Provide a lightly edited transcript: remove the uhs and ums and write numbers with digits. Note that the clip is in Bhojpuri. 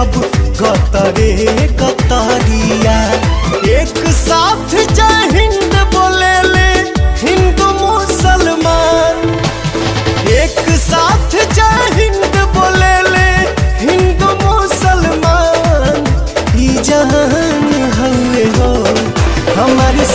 अब कतरे कतरिया। एक साथ जय हिंद बोले ले हिंदू मुसलमान, एक साथ जय हिंद बोले ले हिंदू मुसलमान। ई जहान हवे हो हमारे